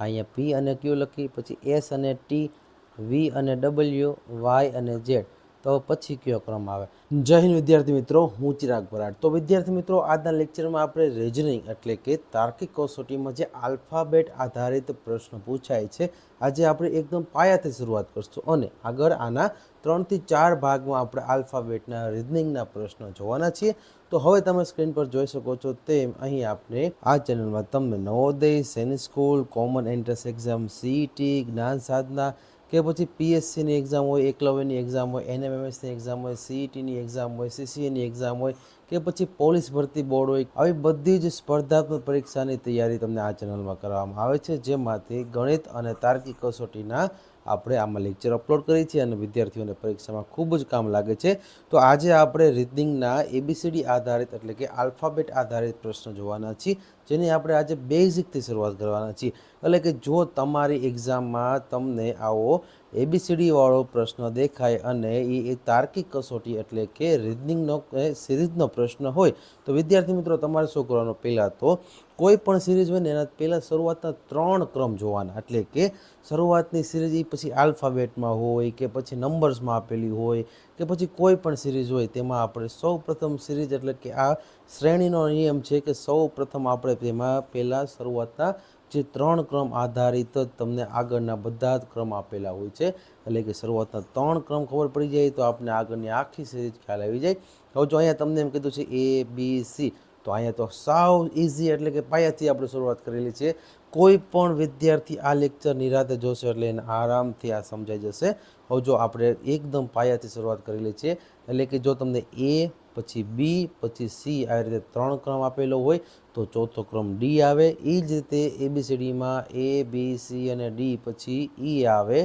અહીંયા પી અને ક્યુ લખી, પછી એસ અને ટી, વી અને ડબલ્યુ, વાય અને ઝેડ. તો પછી કયો ક્રમ આવે? જય હિન્દ વિદ્યાર્થી મિત્રો, હું ચિરાગ બરાડ. તો વિદ્યાર્થી મિત્રો, આજના લેક્ચરમાં આપણે રીઝનિંગ એટલે કે તાર્કિક કસોટીમાં જે આલ્ફાબેટ આધારિત પ્રશ્ન પૂછાય છે, આજે આપણે એકદમ પાયાથી શરૂઆત કરશું અને આગળ આના 3 થી 4 ભાગમાં આપણે આલ્ફાબેટના રીઝનિંગના પ્રશ્નો જોવાના છીએ. તો હવે તમે સ્ક્રીન પર જોઈ શકો છો તેમ અહીં આપણે આ ચેનલમાં તમને નવોદય, સૈનિક school, common entrance exam, CET, જ્ઞાન સાધના કે પછી પીએસસીની એક્ઝામ હોય, એકલવ્યની એક્ઝામ હોય, એનએમએમએસની એક્ઝામ હોય, સીઈટીની એક્ઝામ હોય, સીસીએની એક્ઝામ હોય કે પછી પોલીસ ભરતી બોર્ડ હોય, આવી બધી જ સ્પર્ધાત્મક પરીક્ષાની તૈયારી તમને આ ચેનલમાં કરવામાં આવે છે, જેમાંથી ગણિત અને તાર્કિક કસોટીના આપણે આમાં લેક્ચર અપલોડ કરી છે અને વિદ્યાર્થીઓને પરીક્ષામાં ખૂબ જ કામ લાગે છે. તો આજે આપણે રીઝનિંગના એબીસીડી આધારિત એટલે કે આલ્ફાબેટ આધારિત પ્રશ્નો જોવાના છીએ, જેની આપણે આજે બેઝિકથી શરૂઆત કરવાના છીએ. એટલે કે જો તમારી એક્ઝામમાં તમને આવો એબીસીડી વાળો પ્રશ્ન દેખાય અને એ તાર્કિક કસોટી એટલે કે રીઝનિંગનો સિરીઝનો પ્રશ્ન હોય, તો વિદ્યાર્થી મિત્રો તમારે શું કરવાનું? પહેલાં તો કોઈ પણ સિરીઝ હોય ને એના પહેલાં શરૂઆતના 3 ક્રમ જોવાના. એટલે કે શરૂઆતની સિરીઝ એ પછી આલ્ફાબેટમાં હોય કે પછી નંબર્સમાં આપેલી હોય કે પછી કોઈ પણ સિરીઝ હોય, તેમાં આપણે સૌ પ્રથમ સિરીઝ એટલે કે આ શ્રેણીનો નિયમ છે કે સૌ પ્રથમ આપણે તેમાં પહેલાં શરૂઆતના જે 3 ક્રમ આધારિત તમને આગળના બધા જ ક્રમ આપેલા હોય છે. એટલે કે શરૂઆતના 3 ક્રમ ખબર પડી જાય તો આપણે આગળની આખી સિરીઝ ખ્યાલ આવી જાય. હવે જો અહીંયા તમને એમ કીધું છે એ બી સી, તો અહીંયા તો સાવ ઇઝી એટલે કે પાયાથી આપણે શરૂઆત કરેલી છે. કોઈ પણ વિદ્યાર્થી આ લેક્ચર નિરાતે જોશે એટલે એને આરામથી આ સમજાઈ જશે. હવે જો આપણે એકદમ પાયાથી શરૂઆત કરેલી છે, એટલે કે જો તમને એ પછી બી પછી સી આવી રીતે 3 ક્રમ આપેલો હોય તો ચોથો ક્રમ ડી આવે. એ જ રીતે એબીસીડીમાં એ બી સી અને ડી પછી ઈ આવે.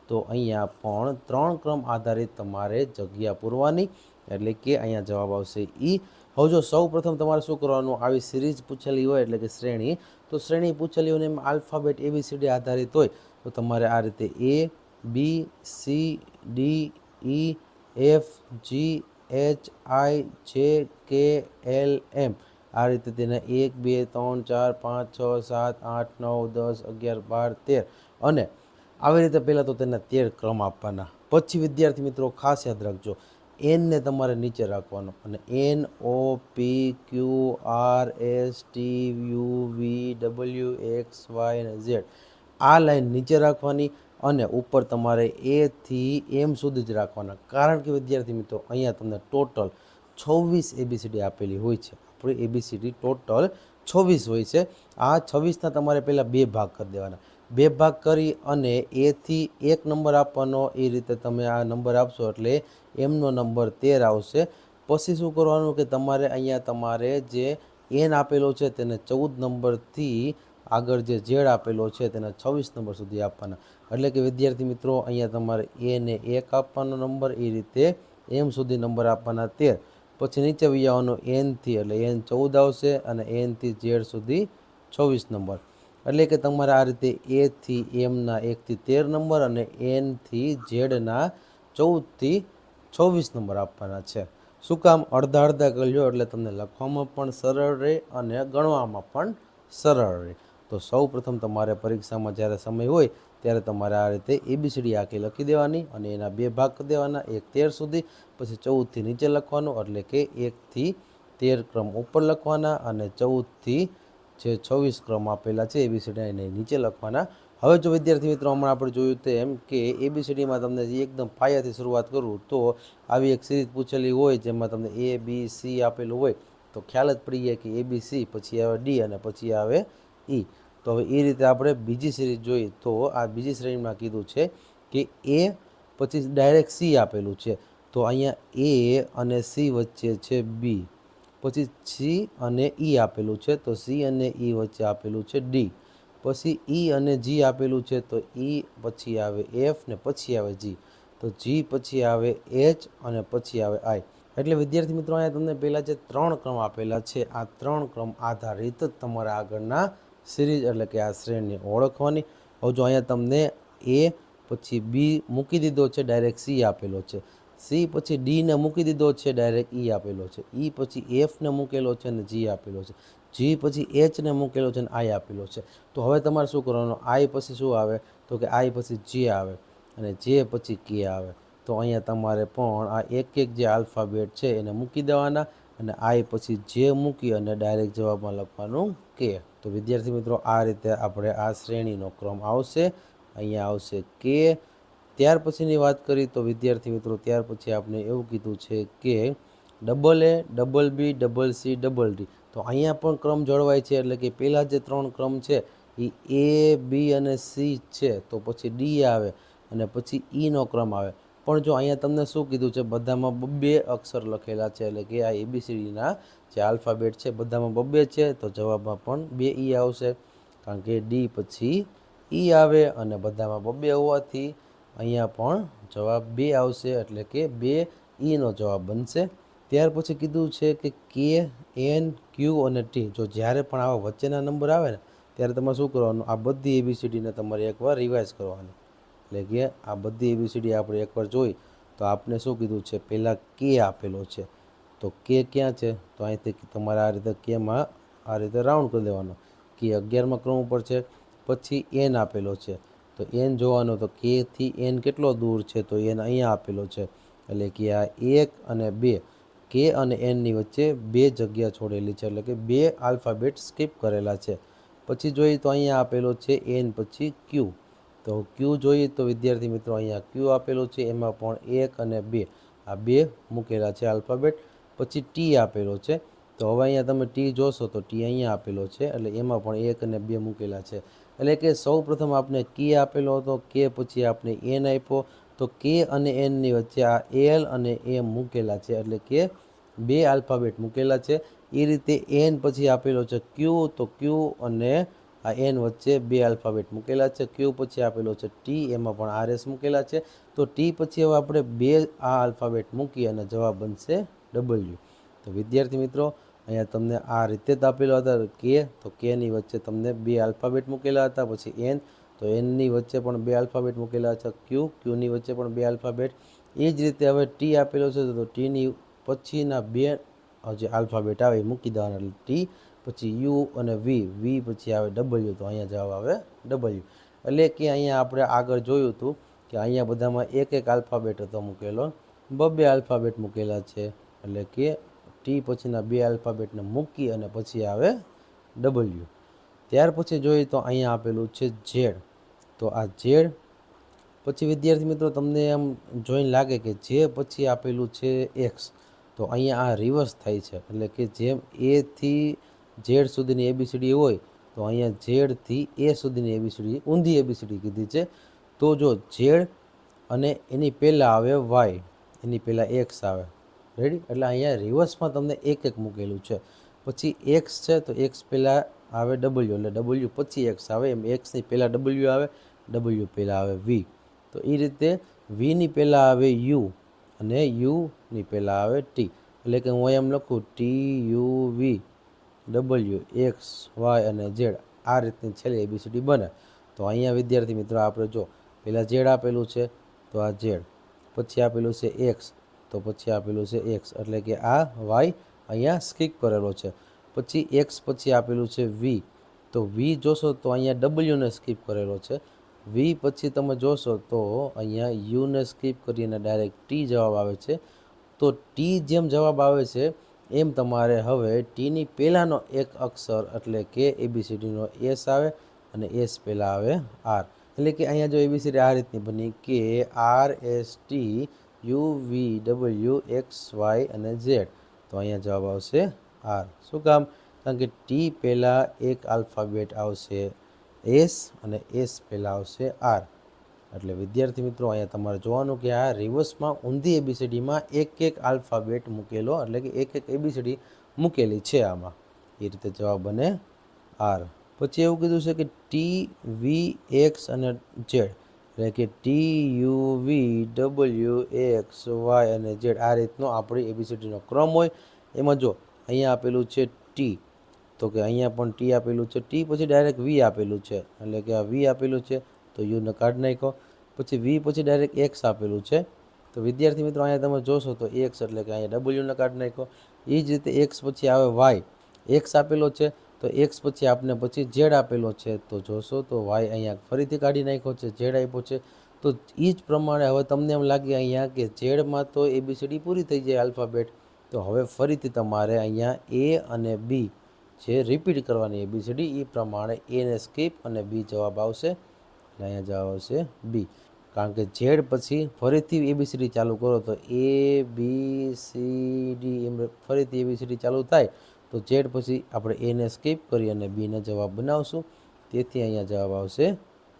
તો અહીંયા પણ 3 ક્રમ આધારિત તમારે જગ્યા પૂરવાની, એટલે કે અહીંયા જવાબ આવશે ઈ. હવે જો સૌ પ્રથમ તમારે શું કરવાનું? આવી સિરીઝ પૂછેલી હોય એટલે કે શ્રેણી, તો શ્રેણી પૂછેલી હોય એમાં આલ્ફાબેટ એબીસીડી આધારિત હોય તો તમારે આ રીતે A B C D E F G H I J K L M આ રીતે તેને 1 2 3 4 5 6 7 8 9 10 11 12 13 અને આવી રીતે પહેલાં તો તેના 13 ક્રમ આપવાના. પછી વિદ્યાર્થી મિત્રો ખાસ યાદ રાખજો, એનને તમારે નીચે રાખવાનો અને N O P Q R S T U V W X Y અને ઝેડ આ લાઈન નીચે રાખવાની અને ઉપર તમારે એથી એમ સુધી જ રાખવાના. કારણ કે વિદ્યાર્થી મિત્રો અહીંયા તમને ટોટલ 26 એબીસીડી આપેલી હોય છે. આપણી એબીસીડી ટોટલ 26 હોય છે. આ 26ના તમારે પહેલાં 2 ભાગ કરી દેવાના. 2 ભાગ કરી અને એથી 1 નંબર આપવાનો. એ રીતે તમે આ નંબર આપશો એટલે એમનો નંબર 13 આવશે. પછી શું કરવાનું કે તમારે અહીંયા તમારે જે એન આપેલો છે તેને 14 નંબરથી આગળ જે ઝેડ આપેલો છે તેના 26 નંબર સુધી આપવાના. એટલે કે વિદ્યાર્થી મિત્રો અહીંયા તમારે એને 1 આપવાનો નંબર, એ રીતે એમ સુધી નંબર આપવાના 13. પછી નીચે આવી જવાનું એનથી એટલે એન 14 આવશે અને એનથી ઝેડ સુધી 26 નંબર. એટલે કે તમારે આ રીતે એથી એમના 1 થી 13 નંબર અને એનથી ઝેડના 14 થી 26 નંબર આપવાના છે. શું કામ? અડધા અડધા કરી લો એટલે તમને લખવામાં પણ સરળ રહે અને ગણવામાં પણ સરળ રહે. તો સૌ પ્રથમ તમારે પરીક્ષામાં જ્યારે સમય હોય ત્યારે તમારે આ રીતે એબીસીડી આખી લખી દેવાની અને એના 2 ભાગ કરી દેવાના, 1 13 સુધી, પછી 14થી નીચે લખવાનું એટલે કે 1 થી 13 ક્રમ ઉપર લખવાના અને 14થી જે 26 ક્રમ આપેલા છે એબીસીડી એને નીચે લખવાના. હવે જો વિદ્યાર્થી મિત્રો હમણાં આપણે જોયું તેમ કે એબીસીડીમાં તમને જે એકદમ પાયાથી શરૂઆત કરું તો આવી એક સિરીઝ પૂછેલી હોય જેમાં તમને એ બી સી આપેલું હોય તો ખ્યાલ જ પડી જાય કે એ બી સી પછી આવે ડી અને પછી આવે ઈ. તો હવે એ રીતે આપણે બીજી સિરીઝ જોઈએ તો આ બીજી શ્રેણીમાં કીધું છે કે એ પછી ડાયરેક્ટ સી આપેલું છે, તો અહીંયા એ અને સી વચ્ચે છે બી. પછી સી અને ઈ આપેલું છે તો સી અને ઈ વચ્ચે આપેલું છે ડી. પછી ઈ અને જી આપેલું છે તો ઈ પછી આવે એફ ને પછી આવે જી. તો જી પછી આવે એચ અને પછી આવે આઈ. એટલે વિદ્યાર્થી મિત્રો અહીંયા તમને પહેલાં જે 3 ક્રમ આપેલા છે આ 3 ક્રમ આધારિત તમારા આગળના સિરીઝ એટલે કે આ શ્રેણીને ઓળખવાની. હવે જો અહીંયા તમને એ પછી બી મૂકી દીધો છે, ડાયરેક્ટ સી આપેલો છે. સી પછી ડીને મૂકી દીધો છે, ડાયરેક્ટ ઈ આપેલો છે. ઈ પછી એફને મૂકેલો છે અને જી આપેલો છે. જી પછી એચને મૂકેલો છે અને આઈ આપેલો છે. તો હવે તમારે શું કરવાનું, આઈ પછી શું આવે તો કે આઈ પછી જે આવે અને જે પછી કે આવે. તો અહીંયા તમારે પણ આ એક એક જે આલ્ફાબેટ છે એને મૂકી દેવાના અને આઈ પછી જે મૂકી અને ડાયરેક્ટ જવાબમાં લખવાનું કે. તો વિદ્યાર્થી મિત્રો આ રીતે આપણે આ શ્રેણીનો ક્રમ આવશે. અહીંયા આવશે કે. ત્યાર પછીની વાત કરી તો વિદ્યાર્થી મિત્રો ત્યાર પછી આપણે એવું કીધું છે કે double A, double B, double C, double D. તો અહીંયા પણ ક્રમ જળવાય છે, એટલે કે પહેલાં જે 3 ક્રમ છે એ એ, બી અને સી છે, તો પછી ડી આવે અને પછી ઈનો ક્રમ આવે. પણ જો અહીંયા તમને શું કીધું છે, બધામાં બબ્બે અક્ષર લખેલા છે, એટલે કે આ એબીસીડીના જે આલ્ફાબેટ છે બધામાં બબ્બે છે, તો જવાબમાં પણ 2 ઈ આવશે, કારણ કે ડી પછી ઈ આવે અને બધામાં બબ્બે હોવાથી અહીંયા પણ જવાબ 2 આવશે, એટલે કે 2 ઈનો જવાબ બનશે. ત્યાર પછી કીધું છે કે કે, એન, ક્યુ અને ટી. જો જ્યારે પણ આવા વચ્ચેના નંબર આવે ને ત્યારે તમારે શું કરવાનું, આ બધી એબીસીડીને તમારે એકવાર રિવાઇઝ કરવાની. એટલે કે આ બધી એબીસીડી આપણે એકવાર જોઈ તો આપણે શું કીધું છે, પહેલાં કે આપેલો છે, તો કે ક્યાં છે, તો અહીંથી તમારે આ રીતે કેમાં આ રીતે રાઉન્ડ કરી દેવાનો. કે 11મા ક્રમ ઉપર છે. પછી એન આપેલો છે, તો એન જોવાનો, તો કેથી એન કેટલો દૂર છે, તો એન અહીંયા આપેલો છે, એટલે કે આ 1 અને 2 કે અને એનની વચ્ચે 2 જગ્યા છોડેલી છે, એટલે કે 2 આલ્ફાબેટ સ્કીપ કરેલા છે. પછી જોઈએ તો અહીંયા આપેલો છે એન પછી ક્યુ. તો ક્યુ જોઈએ તો વિદ્યાર્થી મિત્રો અહીંયા ક્યુ આપેલો છે, એમાં પણ 1 અને 2 આ 2 મૂકેલા છે આલ્ફાબેટ. પછી ટી આપેલો છે, તો હવે અહીંયા તમે ટી જોશો તો ટી અહીંયા આપેલો છે, એટલે એમાં પણ 1 અને 2 મૂકેલા છે. એટલે કે સૌ પ્રથમ આપણે કે આપેલો હતો, કે પછી આપણે એન આપ્યો, તો કે અને એનની વચ્ચે આ એલ અને એમ મૂકેલા છે, એટલે કે 2 આલ્ફાબેટ મૂકેલા છે. એ રીતે એન પછી આપેલો છે ક્યુ, તો ક્યુ અને આ એન વચ્ચે 2 આલ્ફાબેટ મૂકેલા છે. ક્યુ પછી આપેલો છે ટી, એમાં પણ આર એસ મૂકેલા છે. તો ટી પછી હવે આપણે 2 આ આલ્ફાબેટ મૂકી અને જવાબ બનશે ડબલ્યુ. તો વિદ્યાર્થી મિત્રો અહીંયા તમને આ રીતે જ આપેલા હતા કે, તો કેની વચ્ચે તમને 2 આલ્ફાબેટ મૂકેલા હતા. પછી એન, તો એનની વચ્ચે પણ 2 આલ્ફાબેટ મૂકેલા છે. ક્યુની વચ્ચે પણ 2 આલ્ફાબેટ. એ જ રીતે હવે ટી આપેલો છે, તો ટીની પછીના 2 જે આલ્ફાબેટ આવે એ મૂકી દેવાના, એટલે ટી પછી યુ અને વી પછી આવે ડબલ્યુ, તો અહીંયા જવાબ આવે ડબલ્યુ. એટલે કે અહીંયા આપણે આગળ જોયું હતું કે અહીંયા બધામાં એક એક આલ્ફાબેટ હતો મૂકેલો, 2 આલ્ફાબેટ મૂકેલા છે, એટલે કે ટી પછીના 2 આલ્ફાબેટને મૂકી અને પછી આવે ડબલ્યુ. ત્યાર પછી જોઈએ તો અહીંયા આપેલું છે ઝેડ. તો આ ઝેડ પછી વિદ્યાર્થી મિત્રો તમને એમ જોઈને લાગે કે જે પછી આપેલું છે એક્સ, તો અહીંયા આ રિવર્સ થાય છે, એટલે કે જેમ એથી ઝેડ સુધીની એબીસીડી હોય તો અહીંયા ઝેડથી એ સુધીની એબીસીડી ઊંધી એબીસીડી કીધી છે. તો જો ઝેડ અને એની પહેલાં આવે વાય, એની પહેલાં એક્સ આવે, રેડી. એટલે અહીંયા રિવર્સમાં તમને એક એક મૂકેલું છે. પછી એક્સ છે, તો એક્સ પહેલાં આવે ડબલ્યુ, એટલે ડબલ્યુ પછી એક્સ આવે, એમ એક્સની પહેલાં ડબલ્યુ આવે, ડબલ્યુ પહેલાં આવે વી. તો એ રીતે વીની પહેલાં આવે યુ અને યુની પહેલાં આવે ટી. એટલે કે હું એમ લખું T U V W X Y અને ઝેડ, આ રીતની છેલ્લી એબીસીડી બને. તો અહીંયા વિદ્યાર્થી મિત્રો આપણે જો પહેલાં ઝેડ આપેલું છે, તો આ ઝેડ, પછી આપેલું છે એક્સ, તો પછી આપેલું છે એક્સ, એટલે કે આ વાય અહીંયા સ્કીપ કરેલો છે. પછી એક્સ પછી આપેલું છે વી, તો વી જોશો તો અહીંયા ડબલ્યુને સ્કીપ કરેલો છે. વી પછી તમે જોશો તો અહીંયા યુને સ્કીપ કરીને ડાયરેક્ટ ટી જવાબ આવે છે. તો ટી જેમ જવાબ આવે છે એમ તમારે હવે ટીની પહેલાંનો એક અક્ષર એટલે કે એબીસીડીનો એસ આવે અને એસ પહેલાં આવે આર. એટલે કે અહીંયા જો એબીસીડી આ રીતની બની કે R S T U V W X Y અને ઝેડ, તો અહીંયા જવાબ આવશે આર. શું કામ? કારણ કે ટી પહેલાં એક આલ્ફાબેટ આવશે એસ અને એસ પહેલાં આવશે આર. એટલે વિદ્યાર્થી મિત્રો અહીંયા તમારે જોવાનું કે આ રિવર્સમાં ઊંધી એબીસીડીમાં એક એક આલ્ફાબેટ મૂકેલો, એટલે કે એક એક એબીસીડી મૂકેલી છે આમાં, એ રીતે જવાબ બને આર. પછી એવું કીધું છે કે ટી વી એક્સ અને ઝેડ, એટલે કે T U V W X Y અને ઝેડ, આ રીતનો આપણી એબીસીડીનો ક્રમ હોય. એમાં જો અહીંયા આપેલું છે ટી, તો કે અહીંયા પણ ટી આપેલું છે, ટી પછી ડાયરેક્ટ વી આપેલું છે, એટલે કે આ વી આપેલું છે તો યુને કાઢી નાખો. પછી વી પછી ડાયરેક્ટ એક્સ આપેલું છે, તો વિદ્યાર્થી મિત્રો અહીંયા તમે જોશો તો એક્સ એટલે કે અહીંયા ડબલ્યુને કાઢી નાખો. એ જ રીતે એક્સ પછી આવે વાય, એક્સ આપેલો છે તો એક્સ પછી આપને પછી ઝેડ આપેલો છે, તો જોશો તો વાય અહીંયા ફરીથી કાઢી નાખ્યો છે, ઝેડ આપ્યો છે. તો એ જ પ્રમાણે હવે તમને એમ લાગે અહીંયા કે ઝેડમાં તો ABCD પૂરી થઈ જાય આલ્ફાબેટ, તો હવે ફરીથી તમારે અહીંયા એ અને બી જે રિપીટ કરવાની ABCD, એ પ્રમાણે એને સ્કીપ અને બી જવાબ આવશે. એટલે અહીંયા જવાબ આવશે બી. કારણ કે ઝેડ પછી ફરીથી ABCD ચાલુ કરો તો ABCD એમ ફરીથી ABCD ચાલુ થાય, તો ઝેડ પછી આપણે એને સ્કીપ કરી અને બીને જવાબ બનાવશું. તેથી અહીંયા જવાબ આવશે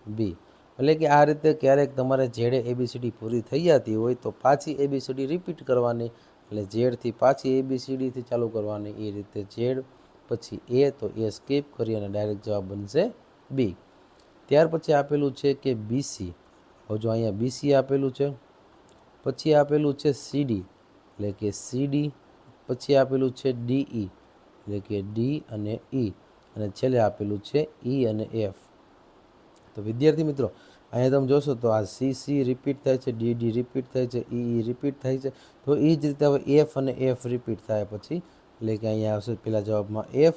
બી. એટલે કે આ રીતે ક્યારેક તમારે ઝેડે ABCD પૂરી થઈ જતી હોય તો પાછી ABCD રિપીટ કરવાની, એટલે ઝેડથી પાછી ABCDથી ચાલુ કરવાની. એ રીતે ઝેડ પછી એ, તો એ સ્કીપ કરી અને ડાયરેક્ટ જવાબ બનશે બી. ત્યાર પછી આપેલું છે કે BC. હવે જો અહીંયા BC આપેલું છે, પછી આપેલું છે CD એટલે કે CD, પછી આપેલું છે DE એટલે કે D અને E, અને છેલ્લે આપેલું છે E અને F. તો વિદ્યાર્થી મિત્રો અહીંયા તમે જોશો તો આ CC રિપીટ થાય છે, DD રિપીટ થાય છે, EE રિપીટ થાય છે. તો એ જ રીતે હવે F અને F રિપીટ થાય પછી, એટલે કે અહીંયા આવશે પહેલા જવાબમાં F,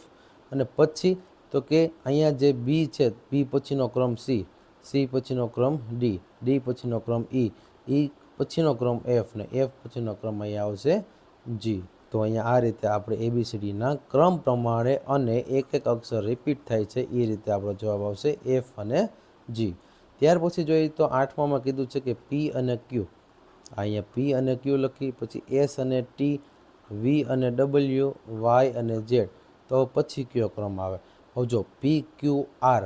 અને પછી તો કે અહીંયા જે B છે, B પછીનો ક્રમ C, C પછીનો ક્રમ D, D પછીનો ક્રમ E, E પછીનો ક્રમ F, ને F પછીનો ક્રમ અહીંયા આવશે G. તો અહીંયા આ રીતે આપણે ABCDના ક્રમ પ્રમાણે અને એક એક અક્ષર રિપીટ થાય છે, એ રીતે આપણો જવાબ આવશે F અને G. ત્યાર પછી જોઈએ તો 8મામાં કીધું છે કે P અને Q. અહીંયા P અને Q લખી, પછી S અને T, V અને W, Y અને Z. તો પછી કયો ક્રમ આવે? હવે જો PQR,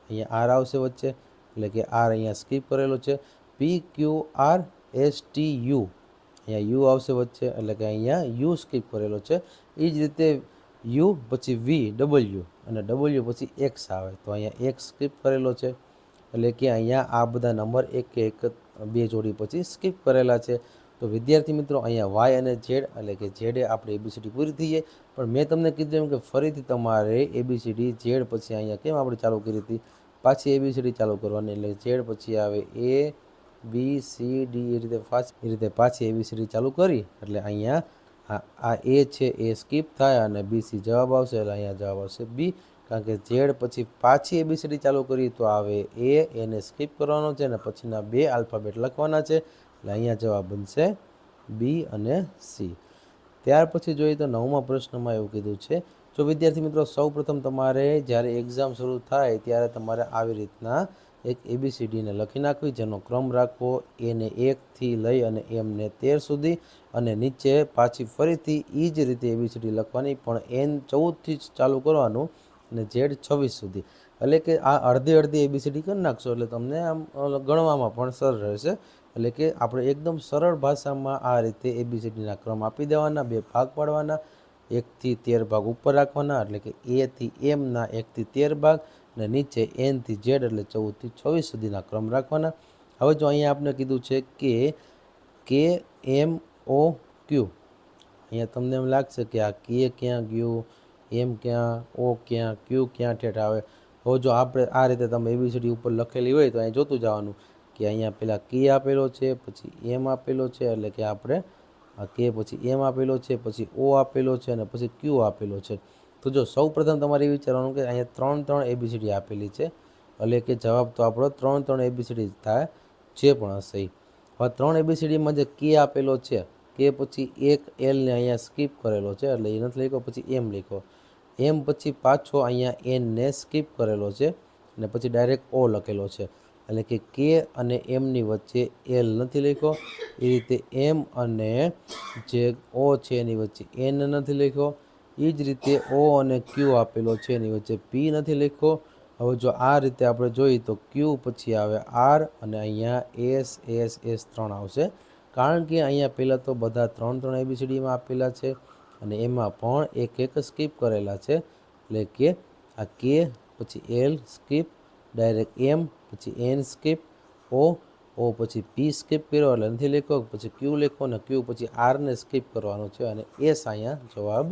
અહીંયા R આવશે વચ્ચે, એટલે કે R અહીંયા સ્કીપ કરેલો છે. PQRSTU, અહીંયા U આવશે વચ્ચે, એટલે કે અહીંયા U સ્કીપ કરેલો છે. એ જ રીતે U પછી V, W, અને W પછી X આવે, તો અહીંયા X સ્કીપ કરેલો છે. એટલે કે અહીંયા આ બધા નંબર એક બે જોડી પછી સ્કીપ કરેલા છે. તો વિદ્યાર્થી મિત્રો અહીંયા વાય અને ઝેડ, એટલે કે ઝેડે આપણે ABCD પૂરી થઈ જાય. પણ મેં તમને કીધું એમ કે ફરીથી તમારે ABCD ઝેડ પછી અહીંયા કેમ આપણે ચાલુ કરી હતી, પાછી ABCD ચાલુ કરવાની. એટલે ઝેડ પછી આવે ABCD, એ રીતે પાછી ABCD ચાલુ કરી, એટલે અહીંયા આ એ છે એ સ્કીપ થાય અને BC જવાબ આવશે. એટલે અહીંયા જવાબ આવશે બી. કારણ કે ઝેડ પછી પાછી ABCD ચાલુ કરી તો આવે એને સ્કીપ કરવાનો છે અને પછીના બે આલ્ફાબેટ લખવાના છે. એટલે અહીંયા જવાબ બનશે બી અને સી. ત્યાર પછી જોઈએ તો 9મા પ્રશ્નમાં એવું કીધું છે, જો વિદ્યાર્થી મિત્રો સૌપ્રથમ તમારે જ્યારે એક્ઝામ શરૂ થાય ત્યારે તમારે આવી રીતના એક ABCDને લખી નાખવી, જેનો ક્રમ રાખવો એને 1થી લઈ અને એમને 13 સુધી, અને નીચે પાછી ફરીથી એ જ રીતે ABCD લખવાની, પણ N 14થી જ ચાલુ કરવાનું અને Z 26 સુધી. એટલે કે આ અડધી ABCD કરી નાખશો એટલે તમને આમ ગણવામાં પણ સરળ રહેશે. એટલે કે આપણે એકદમ સરળ ભાષામાં આ રીતે ABCDના ક્રમ આપી દેવાના, બે ભાગ પાડવાના, 1થી 13 ભાગ ઉપર રાખવાના, એટલે કે A થી M ના 1થી 13 ભાગ, અને નીચે N થી Z એટલે 14થી 26 સુધીના ક્રમ રાખવાના. હવે જો અહીંયા આપણે કીધું છે કે KMOQ, અહીંયા તમને એમ લાગશે કે આ K ક્યાં ગયું, M ક્યાં, O ક્યાં, Q ક્યાં ઠેઠ આવે. હવે જો આપણે આ રીતે તમે ABCD ઉપર લખેલી હોય તો અહીં જોતું જવાનું કે અહીંયા પહેલાં K આપેલો છે, પછી M આપેલો છે, એટલે કે આપણે આ K પછી M આપેલો છે, પછી O આપેલો છે, અને પછી Q આપેલો છે. તો જો સૌ પ્રથમ તમારે વિચારવાનું કે અહીંયા 3 ABCD આપેલી છે, એટલે કે જવાબ તો આપણો 3 ABCD થાય જે પણ હશે. હવે 3 ABCDમાં જે K આપેલો છે, K પછી એક Lને અહીંયા સ્કીપ કરેલો છે, એટલે એ નથી લખ્યો, પછી M લખ્યો. M પછી પાછો અહીંયા Nને સ્કીપ કરેલો છે, અને પછી ડાયરેક્ટ O લખેલો છે. એટલે કે K અને Mની વચ્ચે L નથી લખ્યો, એ રીતે M અને જે O છે એની વચ્ચે N નથી લખ્યો, એ જ રીતે O અને Q આપેલો છે એની વચ્ચે P નથી લખ્યો. હવે જો આ રીતે આપણે જોઈએ તો Q પછી આવે R, અને અહીંયા S 3 આવશે, કારણ કે અહીંયા પહેલાં તો બધા 3 ABCDમાં આપેલા છે અને એમાં પણ એક સ્કીપ કરેલા છે. એટલે કે આ K પછી L સ્કીપ, ડાયરેક્ટ M પછી N સ્કીપ, O પછી P સ્કીપ કર્યો એટલે નથી લખ્યો, પછી Q લખો, અને Q પછી R ને સ્કીપ કરવાનો છે, અને S અહીંયા જવાબ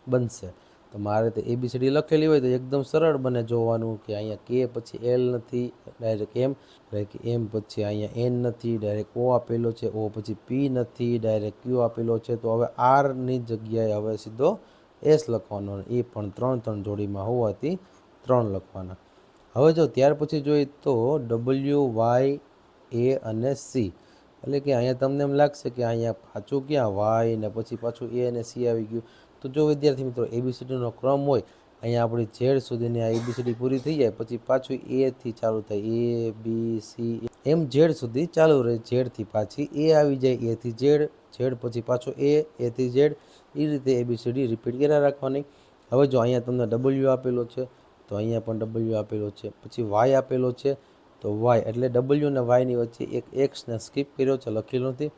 બનશે. તો મારે તો ABCD લખેલી હોય તો એકદમ સરળ બને જોવાનું કે અહીંયા K પછી L નથી, ડાયરેક્ટ M, એટલે કે M પછી અહીંયા N નથી, ડાયરેક્ટ O આપેલો છે, O પછી P નથી, ડાયરેક્ટ Q આપેલો છે. તો હવે Rની જગ્યાએ હવે સીધો એસ લખવાનો અને એ પણ 3 જોડીમાં હોવાથી 3 લખવાના. હવે જો ત્યાર પછી જોઈએ તો ડબલ્યુ, વાય, એ અને સી. એટલે કે અહીંયા તમને એમ લાગશે કે અહીંયા પાછું ક્યાં વાય ને પછી પાછું એ અને સી આવી ગયું. તો જો વિદ્યાર્થી મિત્રો એબીસીડીનો ક્રમ હોય, અહીંયા આપણી ઝેડ સુધીની આ એબીસીડી પૂરી થઈ જાય પછી પાછું એથી ચાલુ થાય, એ બી સી એમ ઝેડ સુધી ચાલુ રહે. ઝેડથી પાછી એ આવી જાય, એથી ઝેડ, ઝેડ પછી પાછો એથી ઝેડ, એ રીતે એબીસીડી રિપીટ કર્યા રાખવાની. હવે જો અહીંયા તમને ડબલ્યુ આપેલો છે તો અહીંયા પણ ડબલ્યુ આપેલો છે, પછી વાય આપેલો છે તો વાય એટલે ડબલ્યુ અને વાયની વચ્ચે એક એક્સને સ્કીપ કર્યો છે, લખેલો નથી.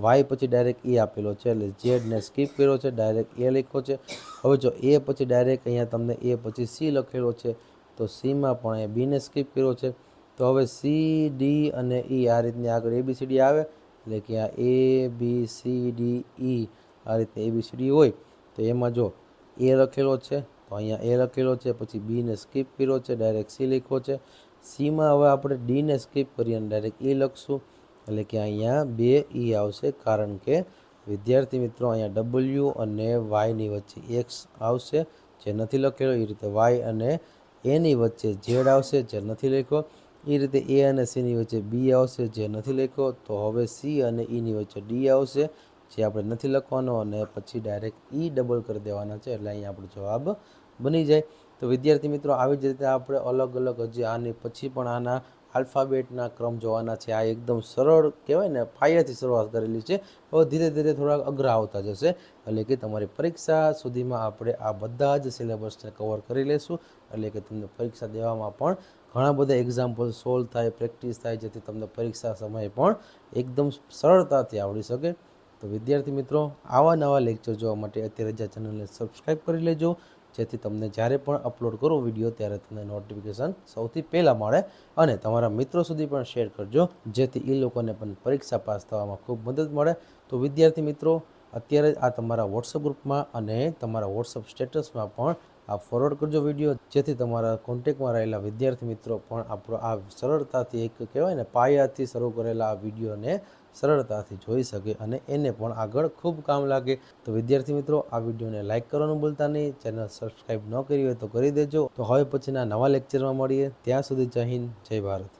વાય પછી ડાયરેક્ટ એ આપેલો છે એટલે ઝેડને સ્કીપ કર્યો છે, ડાયરેક્ટ એ લખ્યો છે. હવે જો એ પછી ડાયરેક્ટ અહીંયા તમને એ પછી સી લખેલો છે તો સીમાં પણ એ બીને સ્કીપ કર્યો છે. તો હવે સી, ડી અને ઈ આ રીતની આગળ એબીસીડી આવે, એટલે કે આ એ બી સી ડી ઈ આ રીતે એબીસીડી હોય તો એમાં જો એ લખેલો છે તો અહીંયા એ લખેલો છે, પછી બીને સ્કીપ કર્યો છે, ડાયરેક્ટ સી લખ્યો છે. સીમાં હવે આપણે ડીને સ્કીપ કરી અને ડાયરેક્ટ ઈ લખશું, એટલે કે અહીંયા 2 ઈ આવશે, કારણ કે વિદ્યાર્થી મિત્રો અહીંયા ડબલ્યુ અને વાયની વચ્ચે એક્સ આવશે જે નથી લખેલો. એ રીતે વાય અને એની વચ્ચે ઝેડ આવશે જે નથી લખ્યો. એ રીતે એ અને સીની વચ્ચે બી આવશે જે નથી લખ્યો. તો હવે સી અને ઈની વચ્ચે ડી આવશે જે આપણે નથી લખવાનો અને પછી ડાયરેક્ટ ઈ ડબલ કરી દેવાના છે, એટલે અહીંયા આપણો જવાબ બની જાય. તો વિદ્યાર્થી મિત્રો આવી જ રીતે આપણે અલગ અલગ હજી આની પછી પણ આના આલ્ફાબેટના ક્રમ જોવાના છે. આ એકદમ સરળ કહેવાય ને, પાયાથી શરૂઆત કરેલી છે. હવે ધીરે ધીરે થોડાક અઘરા આવતા જશે, એટલે કે તમારી પરીક્ષા સુધીમાં આપણે આ બધા જ સિલેબસને કવર કરી લેશું, એટલે કે તમને પરીક્ષા દેવામાં પણ ઘણા બધા એક્ઝામ્પલ સોલ્વ થાય, પ્રેક્ટિસ થાય, જેથી તમને પરીક્ષા સમયે પણ એકદમ સરળતાથી આવડી શકે. તો વિદ્યાર્થી મિત્રો આવા નવા લેક્ચર જોવા માટે અત્યારે જ આ ચેનલને સબસ્ક્રાઈબ કરી લેજો, જેથી તમને જ્યારે પણ અપલોડ કરો વિડીયો ત્યારે તમને નોટિફિકેશન સૌથી પહેલાં મળે. અને તમારા મિત્રો સુધી પણ શેર કરજો, જેથી એ લોકોને પણ પરીક્ષા પાસ થવામાં ખૂબ મદદ મળે. તો વિદ્યાર્થી મિત્રો અત્યારે જ આ તમારા વોટ્સઅપ ગ્રુપમાં અને તમારા વોટ્સઅપ સ્ટેટસમાં પણ આ ફોરવર્ડ કરજો વિડીયો, જેથી તમારા કોન્ટેક્ટમાં રહેલા વિદ્યાર્થી મિત્રો પણ આપણો આ સરળતાથી એક કહેવાય ને પાયાથી શરૂ કરેલા આ વિડીયોને સરળતાથી જોઈ શકે અને એને પણ આગળ ખૂબ કામ લાગે. તો વિદ્યાર્થી મિત્રો આ વિડીયોને લાઇક કરવાનું ભૂલતા નહીં, ચેનલ સબસ્ક્રાઈબ ન કરી હોય તો કરી દેજો. તો હવે પછીના નવા લેક્ચરમાં મળીએ, ત્યાં સુધી જય હિન્દ, જય ભારત.